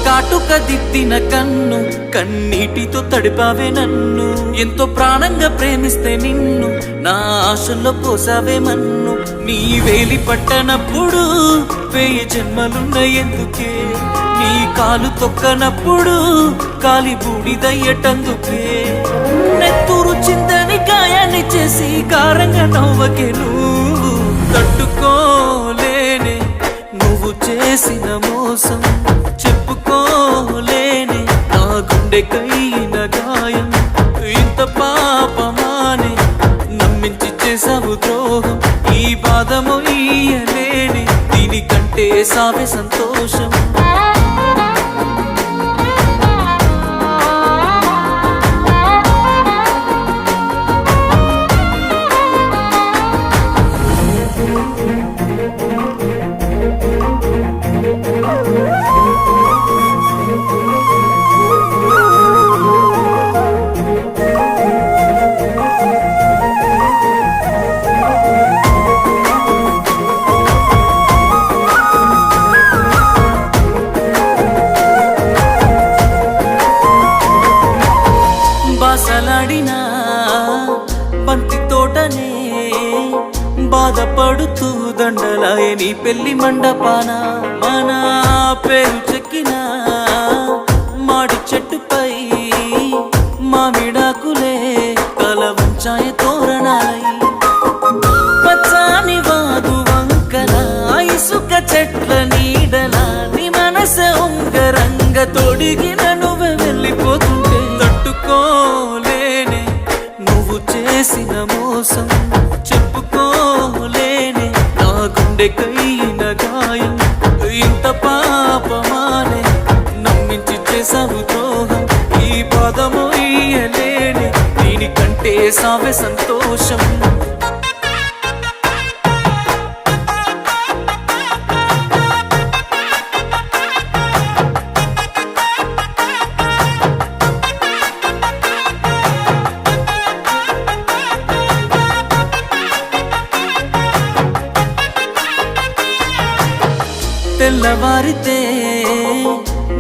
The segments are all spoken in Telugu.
కాటుక దిద్దిన కన్ను కన్నీటితో తడిపావే నన్ను ఎంతో ప్రాణంగా ప్రేమిస్తే నిన్ను నా ఆశల్లో పోసావే మన్ను నీ వేలి పట్టనప్పుడు 1000 జన్మలున్న ఎందుకే నీ కాలు తొక్కనప్పుడు కాలి బూడిదయ్యటందుకే నెత్తూరు చిందని గాయాన్ని చేసి కారంగా నవ్వకే నువ్వు తట్టుకోలేనే నువ్వు చేసిన మోసం చెప్పుకోలేనే నా గుండెకైన గాయం ఇంత పాపమానే నమ్మించి చేసావు ద్రోహం ఈ బాధము ఇయ్యలేని దీనికంటే సావే సంతోషం బాసలాడినా బంతి తోటనే బాధపడుతూ దండలాయే నీ పెళ్లి మండపాన మన పేరు చెక్కిన మాడి చెట్టుపై మామిడాకులే కలవంచాయ తోరణాలై పచ్చాని వాగు వంకల ఇసుక చెట్ల నీడల నీ మనసే ఉంగరంగ తొడిగిన నువ్వే వెళ్ళిపోతుంటే తట్టుకోలేనే నువ్వు చేసిన మోసం చెప్పుకోలేనే నా గుండెకైన గాయం ఇంత పాపమానే నమ్మించి చేసావు ద్రోహం ఈ పదము ఇయ్యలేని దీనికంటే సావే సంతోషం తెల్లవారితే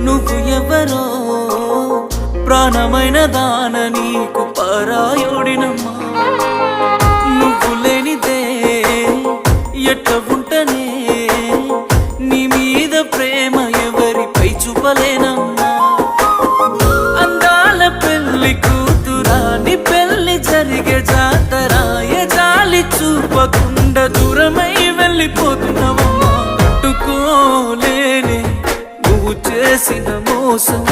నువ్వు ఎవరో ప్రాణమైన దాన నీకు పరాయుడినమ్మా నువ్వు లేనిదే ఎట్ట ఉంటనే నీ మీద ప్రేమ ఎవరిపై చూపలేనమ్మా అందాల పెళ్లి కూతురా నీ పెళ్లి జరిగే జాతరా ఏ జాలి చూపకుండా దూరమై వెళ్ళిపోతున్నావమ్మా తట్టుకోలేని నువ్వు చేసిన మోసం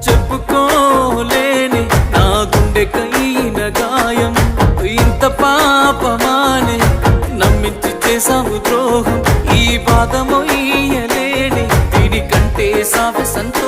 చెప్పుకోలేని నా గుండెకైన గాయం ఇంత పాపమానే నమ్మించి చేసావు ద్రోహం ఈ బాధము ఇయ్యలేని దీనికంటే సావే సంతోషం